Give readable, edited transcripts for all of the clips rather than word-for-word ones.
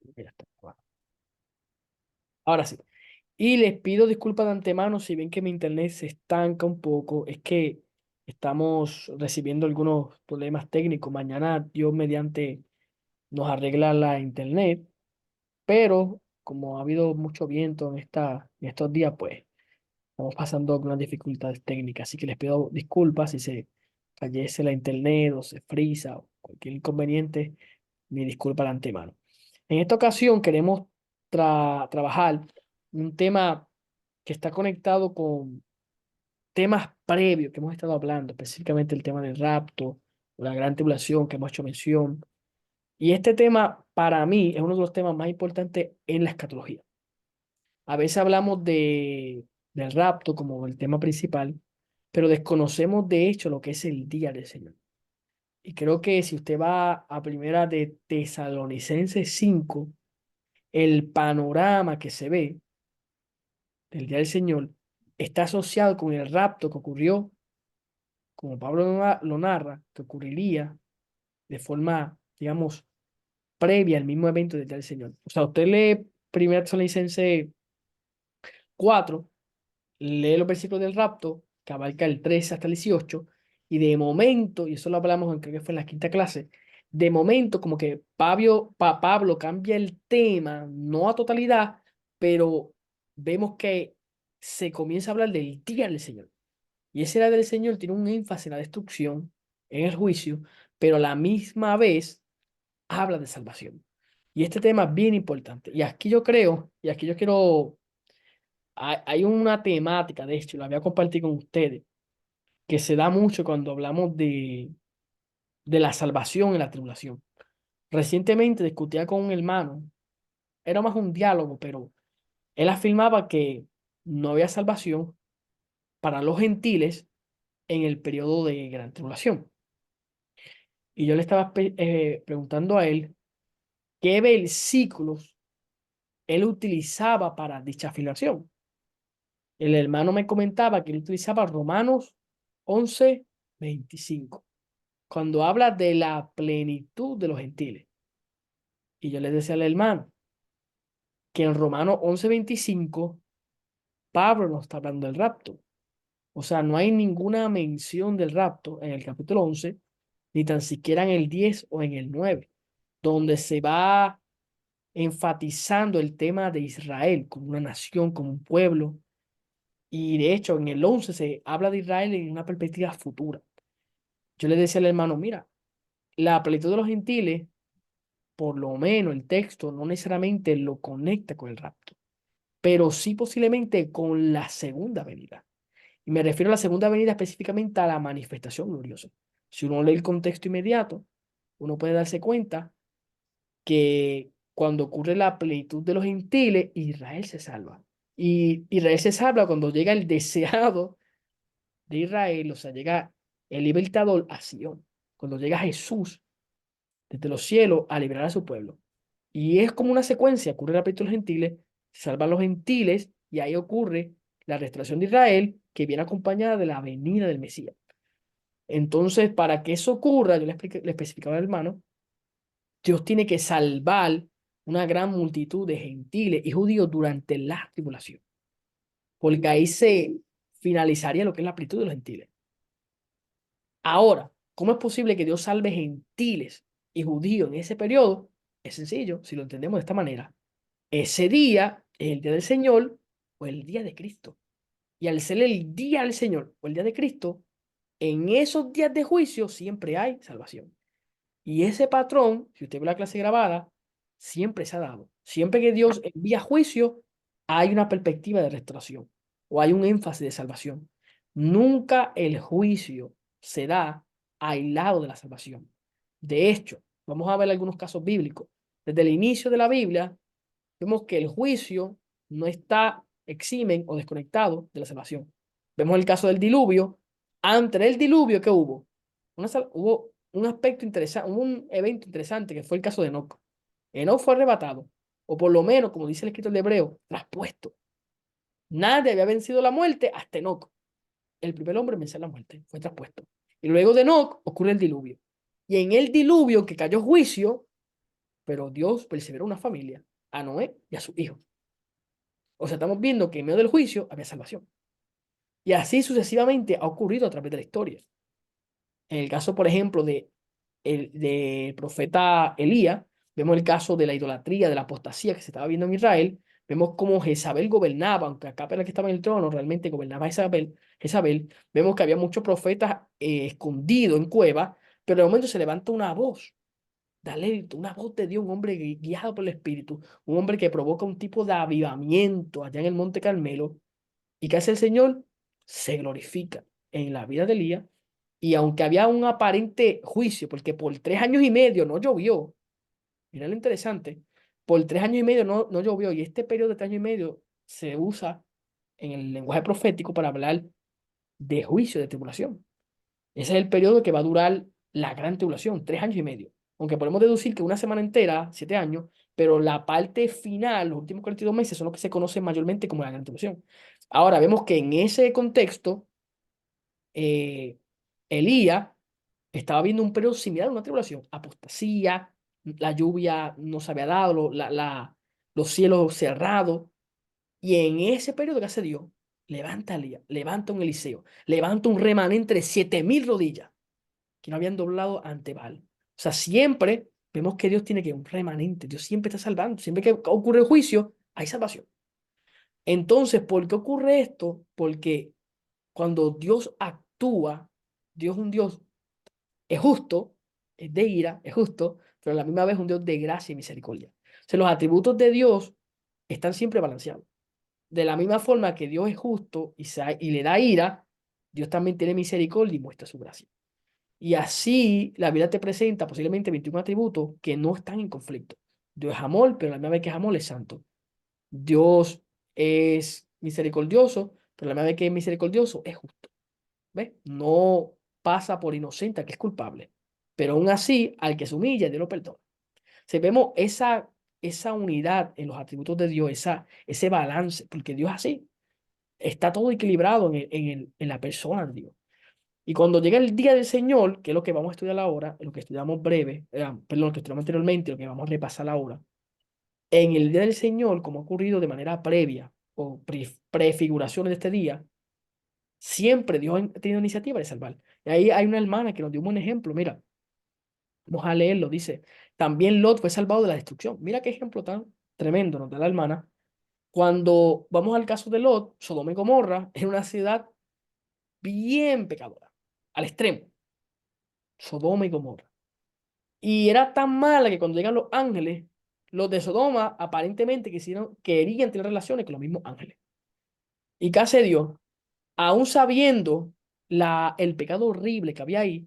Ya está. Ahora sí. Y les pido disculpas de antemano si ven que mi internet se estanca un poco. Es que estamos recibiendo algunos problemas técnicos. Mañana Dios mediante nos arregla la internet, pero como ha habido mucho viento en estos días, pues estamos pasando algunas dificultades técnicas. Así que les pido disculpas si se fallece la internet o se frisa o cualquier inconveniente. Mi disculpa de antemano. En esta ocasión queremos trabajar un tema que está conectado con temas previos que hemos estado hablando, específicamente el tema del rapto, la gran tribulación que hemos hecho mención. Y este tema, para mí, es uno de los temas más importantes en la escatología. A veces hablamos del rapto como el tema principal, pero desconocemos de hecho lo que es el día del Señor. Y creo que si usted va a primera de Tesalonicenses 5, el panorama que se ve del día del Señor está asociado con el rapto que ocurrió, como Pablo lo narra, que ocurriría de forma, digamos, previa al mismo evento del día del Señor. O sea, usted lee 1 Tesalonicenses 4, lee los versículos del rapto, que abarca el 13 hasta el 18, y de momento, y eso lo hablamos, creo que fue en la quinta clase, de momento como que Pablo cambia el tema, no a totalidad, pero vemos que se comienza a hablar del día del Señor. Y ese día del Señor tiene un énfasis en la destrucción, en el juicio, pero a la misma vez habla de salvación. Y este tema es bien importante. Y aquí yo creo, y aquí yo quiero, hay una temática, de hecho, la voy a compartir con ustedes, que se da mucho cuando hablamos de la salvación en la tribulación. Recientemente discutía con un hermano, era más un diálogo, pero él afirmaba que no había salvación para los gentiles en el periodo de gran tribulación. Y yo le estaba preguntando a él qué versículos él utilizaba para dicha afirmación. El hermano me comentaba que él utilizaba Romanos 11:25 cuando habla de la plenitud de los gentiles. Y yo le decía al hermano que en Romanos 11:25 Pablo no está hablando del rapto. O sea, no hay ninguna mención del rapto en el capítulo 11, ni tan siquiera en el 10 o en el 9, donde se va enfatizando el tema de Israel como una nación, como un pueblo. Y de hecho, en el 11 se habla de Israel en una perspectiva futura. Yo le decía al hermano, mira, la plenitud de los gentiles, por lo menos el texto no necesariamente lo conecta con el rapto, pero sí posiblemente con la segunda venida. Y me refiero a la segunda venida específicamente a la manifestación gloriosa. Si uno lee el contexto inmediato, uno puede darse cuenta que cuando ocurre la plenitud de los gentiles, Israel se salva. Y Israel se salva cuando llega el deseado de Israel, o sea, llega el libertador a Sion, cuando llega Jesús desde los cielos a liberar a su pueblo. Y es como una secuencia, ocurre la plenitud de los gentiles, se salvan los gentiles y ahí ocurre la restauración de Israel que viene acompañada de la venida del Mesías. Entonces, para que eso ocurra, yo le especificaba al hermano, Dios tiene que salvar una gran multitud de gentiles y judíos durante la tribulación, porque ahí se finalizaría lo que es la plenitud de los gentiles. Ahora, ¿cómo es posible que Dios salve gentiles y judíos en ese periodo? Es sencillo, si lo entendemos de esta manera. Ese día es el día del Señor o el día de Cristo. Y al ser el día del Señor o el día de Cristo, en esos días de juicio siempre hay salvación. Y ese patrón, si usted ve la clase grabada, siempre se ha dado. Siempre que Dios envía juicio, hay una perspectiva de restauración o hay un énfasis de salvación. Nunca el juicio se da aislado de la salvación. De hecho, vamos a ver algunos casos bíblicos. Desde el inicio de la Biblia, vemos que el juicio no está eximen o desconectado de la salvación. Vemos el caso del diluvio. Antes del diluvio, ¿qué hubo? Hubo un aspecto interesante, hubo un evento interesante que fue el caso de Enoc. Enoc fue arrebatado, o por lo menos, como dice el escritor de Hebreo, traspuesto. Nadie había vencido la muerte hasta Enoc. El primer hombre en vencer la muerte fue traspuesto. Y luego de Enoc ocurre el diluvio. Y en el diluvio que cayó juicio, pero Dios perseveró una familia, a Noé y a su hijo. O sea, estamos viendo que en medio del juicio había salvación. Y así sucesivamente ha ocurrido a través de la historia. En el caso, por ejemplo, del profeta Elías, vemos el caso de la idolatría, de la apostasía que se estaba viendo en Israel. Vemos cómo Jezabel gobernaba, aunque acá era la que estaba en el trono, realmente gobernaba Jezabel. Vemos que había muchos profetas escondidos en cuevas, pero de momento se levanta una voz. Dale una voz de Dios, un hombre guiado por el Espíritu, un hombre que provoca un tipo de avivamiento allá en el Monte Carmelo. ¿Y qué hace el Señor? Se glorifica en la vida de Elías. Y aunque había un aparente juicio, porque por 3 años y medio no llovió, mira lo interesante, por 3 años y medio no llovió, y este periodo de 3 años y medio se usa en el lenguaje profético para hablar de juicio, de tribulación. Ese es el periodo que va a durar la gran tribulación, 3 años y medio. Aunque podemos deducir que una semana entera, 7 años, pero la parte final, los últimos 42 meses, son los que se conocen mayormente como la gran tribulación. Ahora vemos que en ese contexto, eh, Elías estaba viendo un periodo similar a una tribulación, apostasía, la lluvia no se había dado, los cielos cerrados, y en ese periodo que hace Dios, levanta a Elías, levanta un Eliseo, levanta un remanente de 7.000 rodillas que no habían doblado ante Baal. O sea, siempre vemos que Dios tiene que un remanente, Dios siempre está salvando, siempre que ocurre el juicio, hay salvación. Entonces, ¿por qué ocurre esto? Porque cuando Dios actúa, Dios es un Dios, es justo, es de ira, es justo, pero a la misma vez es un Dios de gracia y misericordia. O sea, los atributos de Dios están siempre balanceados. De la misma forma que Dios es justo y le da ira, Dios también tiene misericordia y muestra su gracia. Y así la Biblia te presenta posiblemente 21 atributos que no están en conflicto. Dios es amor, pero a la misma vez que es amor es santo. Dios es misericordioso, pero a la misma vez que es misericordioso es justo. ¿Ves? No pasa por inocente al que es culpable. Pero aún así, al que se humilla, Dios lo perdona. Si vemos esa unidad en los atributos de Dios, ese balance, porque Dios es así, está todo equilibrado en la persona de Dios. Y cuando llega el día del Señor, que es lo que vamos a estudiar ahora, lo que estudiamos breve, perdón, lo que estudiamos anteriormente, lo que vamos a repasar ahora, en el día del Señor, como ha ocurrido de manera previa o prefiguraciones de este día, siempre Dios ha tenido iniciativa de salvar. Y ahí hay una hermana que nos dio un buen ejemplo, mira, vamos a leerlo, dice, también Lot fue salvado de la destrucción. Mira qué ejemplo tan tremendo nos da la hermana. Cuando vamos al caso de Lot, Sodoma y Gomorra es una ciudad bien pecadora, al extremo, Sodoma y Gomorra. Y era tan mala que cuando llegan los ángeles, los de Sodoma aparentemente querían tener relaciones con los mismos ángeles. ¿Y qué hace Dios? Aún sabiendo el pecado horrible que había ahí,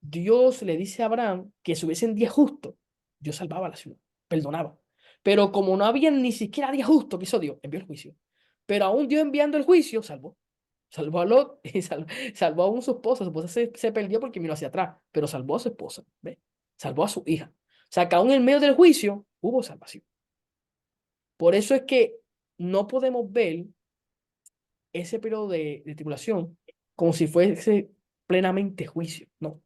Dios le dice a Abraham que si hubiesen 10 justos, Dios salvaba a la ciudad, perdonaba. Pero como no había ni siquiera 10 justos, ¿qué hizo Dios? Envió el juicio. Pero aún Dios enviando el juicio, salvó. Salvó a Lot y salvó aún a su esposa se perdió porque miró hacia atrás, pero salvó a su esposa, ¿ves? Salvó a su hija. O sea, que aún en medio del juicio hubo salvación. Por eso es que no podemos ver ese periodo de tribulación como si fuese plenamente juicio. No,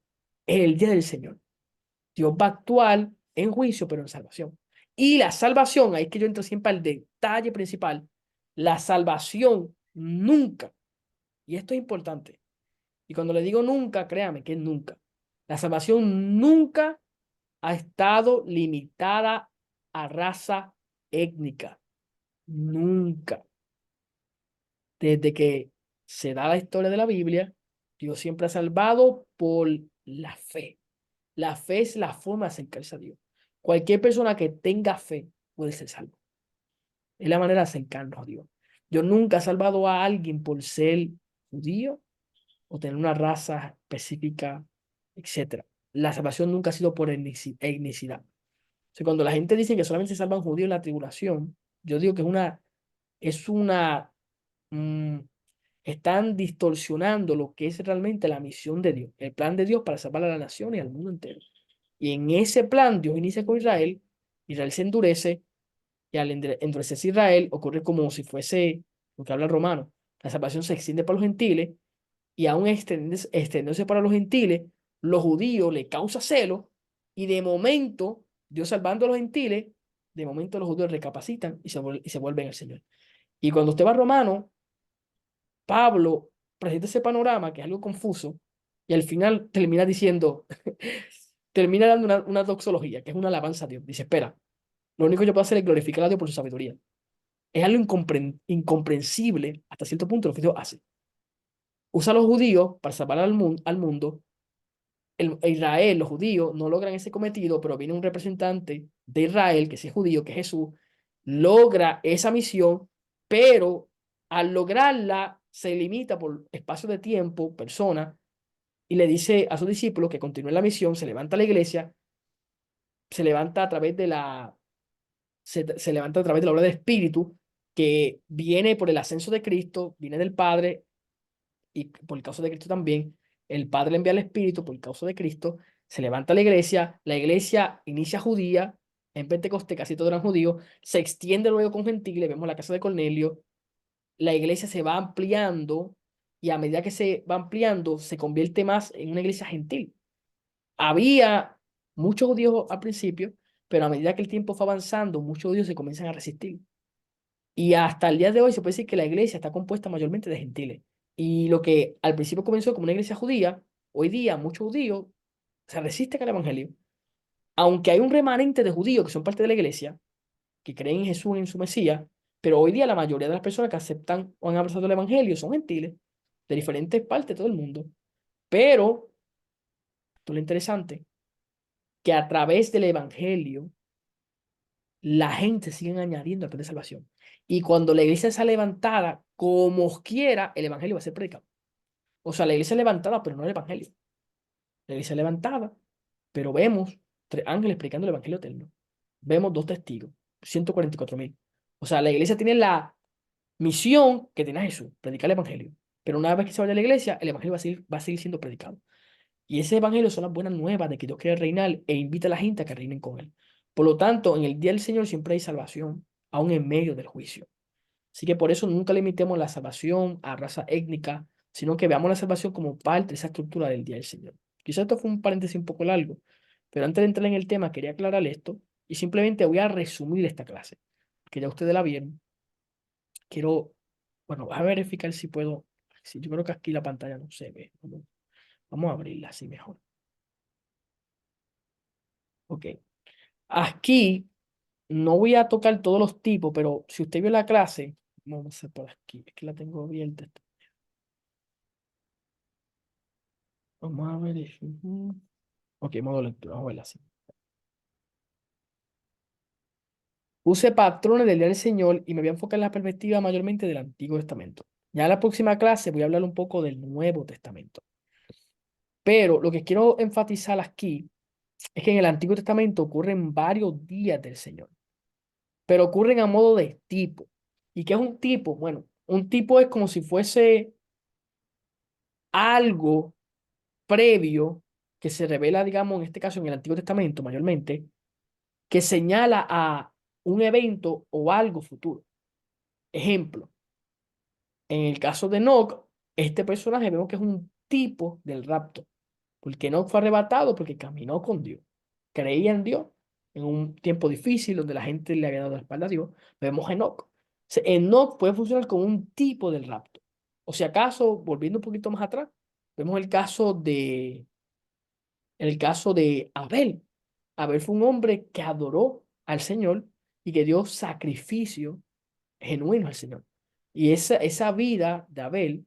es el día del Señor. Dios va a actuar en juicio, pero en salvación. Y la salvación, ahí es que yo entro siempre al detalle principal, la salvación nunca, y esto es importante, y cuando le digo nunca, créame que es nunca. La salvación nunca ha estado limitada a raza étnica. Nunca. Desde que se da la historia de la Biblia, Dios siempre ha salvado por la fe. La fe es la forma de acercarse a Dios. Cualquier persona que tenga fe puede ser salvo. Es la manera de acercarnos a Dios. Yo nunca he salvado a alguien por ser judío o tener una raza específica, etcétera. La salvación nunca ha sido por etnicidad. O sea, cuando la gente dice que solamente se salvan judíos en la tribulación, yo digo que es una, mm, están distorsionando lo que es realmente la misión de Dios, el plan de Dios para salvar a la nación y al mundo entero. Y en ese plan Dios inicia con Israel, Israel se endurece, y al endurecerse Israel ocurre como si fuese lo que habla el romano. La salvación se extiende para los gentiles y aún extendiéndose para los gentiles, los judíos le causa celo y de momento Dios salvando a los gentiles, de momento los judíos recapacitan y se vuelven al Señor. Y cuando usted va a Romano, Pablo presenta ese panorama que es algo confuso y al final termina diciendo, termina dando una doxología, que es una alabanza a Dios. Dice, espera, lo único que yo puedo hacer es glorificar a Dios por su sabiduría. Es algo incomprensible hasta cierto punto lo que Dios hace. Usa a los judíos para salvar al mundo. Israel, los judíos, no logran ese cometido, pero viene un representante de Israel, que sí es judío, que es Jesús, logra esa misión, pero al lograrla se limita por espacio de tiempo, persona, y le dice a sus discípulos que continúen la misión, se levanta la iglesia, se levanta a través de se levanta a través de la obra del Espíritu, que viene por el ascenso de Cristo, viene del Padre, y por causa de Cristo también, el Padre le envía al Espíritu por causa de Cristo, se levanta la iglesia inicia judía, en Pentecostés casi todos eran judíos, se extiende luego con gentiles, vemos la casa de Cornelio, la iglesia se va ampliando y a medida que se va ampliando, se convierte más en una iglesia gentil. Había muchos judíos al principio, pero a medida que el tiempo fue avanzando, muchos judíos se comienzan a resistir. Y hasta el día de hoy se puede decir que la iglesia está compuesta mayormente de gentiles. Y lo que al principio comenzó como una iglesia judía, hoy día muchos judíos se resisten al evangelio. Aunque hay un remanente de judíos que son parte de la iglesia, que creen en Jesús, en su Mesías, pero hoy día la mayoría de las personas que aceptan o han abrazado el evangelio son gentiles de diferentes partes de todo el mundo. Pero, esto es lo interesante, que a través del evangelio la gente sigue añadiendo al plan de salvación. Y cuando la iglesia está levantada, como quiera, el evangelio va a ser predicado. O sea, la iglesia es levantada, pero no el evangelio. La iglesia es levantada, pero vemos tres ángeles predicando el evangelio eterno. Vemos dos testigos, 144.000. O sea, la iglesia tiene la misión que tiene Jesús, predicar el evangelio. Pero una vez que se vaya a la iglesia, el evangelio va a seguir siendo predicado. Y ese evangelio son las buenas nuevas de que Dios quiere reinar e invita a la gente a que reinen con él. Por lo tanto, en el día del Señor siempre hay salvación, aún en medio del juicio. Así que por eso nunca limitemos la salvación a raza étnica, sino que veamos la salvación como parte de esa estructura del día del Señor. Quizás esto fue un paréntesis un poco largo, pero antes de entrar en el tema quería aclarar esto y simplemente voy a resumir esta clase, que ya ustedes la vieron. Quiero, bueno, voy a verificar si puedo, si yo creo que aquí la pantalla no se ve. Vamos a abrirla así mejor. Ok. Aquí no voy a tocar todos los tipos, pero si usted vio la clase, vamos a hacer por aquí, es que la tengo abierta. Vamos a ver. Ok, modo lectura, vamos a verla así. Puse patrones del día del Señor y me voy a enfocar en la perspectiva mayormente del Antiguo Testamento. Ya en la próxima clase voy a hablar un poco del Nuevo Testamento. Pero lo que quiero enfatizar aquí es que en el Antiguo Testamento ocurren varios días del Señor, pero ocurren a modo de tipo. ¿Y qué es un tipo? Bueno, un tipo es como si fuese algo previo que se revela, digamos, en este caso en el Antiguo Testamento mayormente, que señala a un evento o algo futuro. Ejemplo, en el caso de Enoch, este personaje vemos que es un tipo del rapto, porque Enoch fue arrebatado porque caminó con Dios, creía en Dios en un tiempo difícil donde la gente le había dado la espalda a Dios. Vemos a Enoch. Enoch puede funcionar como un tipo del rapto. O si acaso, volviendo un poquito más atrás, vemos el caso de Abel. Abel fue un hombre que adoró al Señor y que dio sacrificio genuino al Señor. Y esa vida de Abel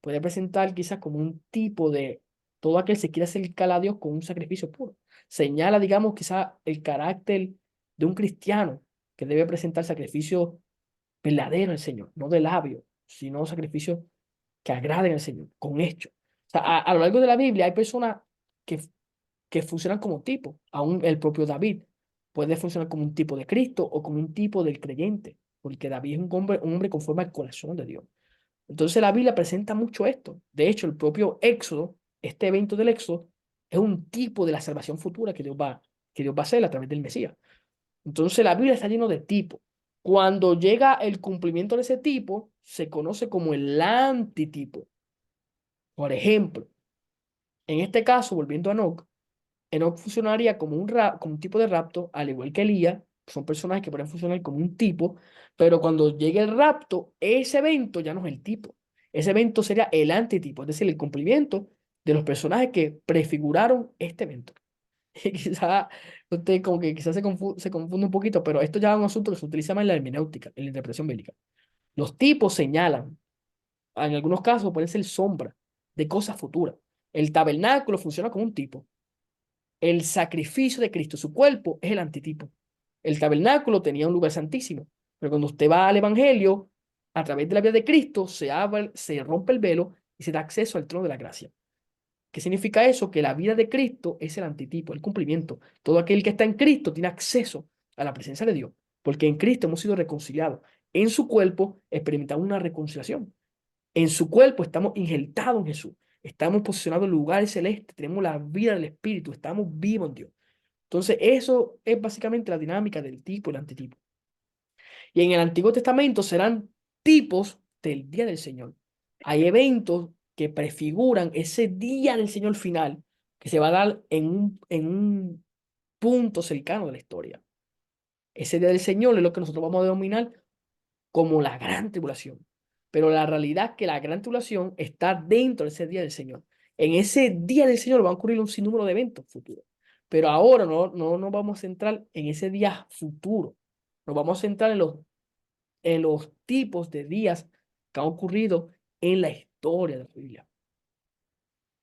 puede presentar quizás como un tipo de todo aquel que se quiere acercar a Dios con un sacrificio puro. Señala, digamos, quizás el carácter de un cristiano que debe presentar sacrificio verdadero al Señor, no de labios, sino sacrificios que agraden al Señor, con hechos. O sea, a lo largo de la Biblia hay personas que funcionan como tipo. Aún el propio David puede funcionar como un tipo de Cristo o como un tipo del creyente, porque David es un hombre conforme al corazón de Dios. Entonces la Biblia presenta mucho esto. De hecho, el propio Éxodo, este evento del Éxodo, es un tipo de la salvación futura que Dios va a hacer a través del Mesías. Entonces la Biblia está lleno de tipos. Cuando llega el cumplimiento de ese tipo, se conoce como el antitipo. Por ejemplo, en este caso, volviendo a Enoch, Enoc funcionaría como como un tipo de rapto, al igual que Elías, son personajes que pueden funcionar como un tipo, pero cuando llegue el rapto, ese evento ya no es el tipo. Ese evento sería el antitipo, es decir, el cumplimiento de los personajes que prefiguraron este evento. Y quizá usted como que quizás se confunde un poquito, pero esto ya es un asunto que se utiliza más en la hermenéutica, en la interpretación bíblica. Los tipos señalan, en algunos casos pueden ser sombra de cosas futuras. El tabernáculo funciona como un tipo. El sacrificio de Cristo, su cuerpo, es el antitipo. El tabernáculo tenía un lugar santísimo, pero cuando usted va al Evangelio, a través de la vida de Cristo, se rompe el velo y se da acceso al trono de la gracia. ¿Qué significa eso? Que la vida de Cristo es el antitipo, el cumplimiento. Todo aquel que está en Cristo tiene acceso a la presencia de Dios, porque en Cristo hemos sido reconciliados. En su cuerpo experimentamos una reconciliación. En su cuerpo estamos injertados en Jesús. Estamos posicionados en lugares celestes. Tenemos la vida del Espíritu. Estamos vivos en Dios. Entonces, eso es básicamente la dinámica del tipo y el antitipo. Y en el Antiguo Testamento serán tipos del día del Señor. Hay eventos que prefiguran ese día del Señor final que se va a dar en un punto cercano de la historia. Ese día del Señor es lo que nosotros vamos a denominar como la gran tribulación. Pero la realidad es que la gran tribulación está dentro de ese día del Señor. En ese día del Señor van a ocurrir un sinnúmero de eventos futuros. Pero ahora no nos vamos a centrar en ese día futuro. Nos vamos a centrar en los tipos de días que han ocurrido en la historia de la Biblia.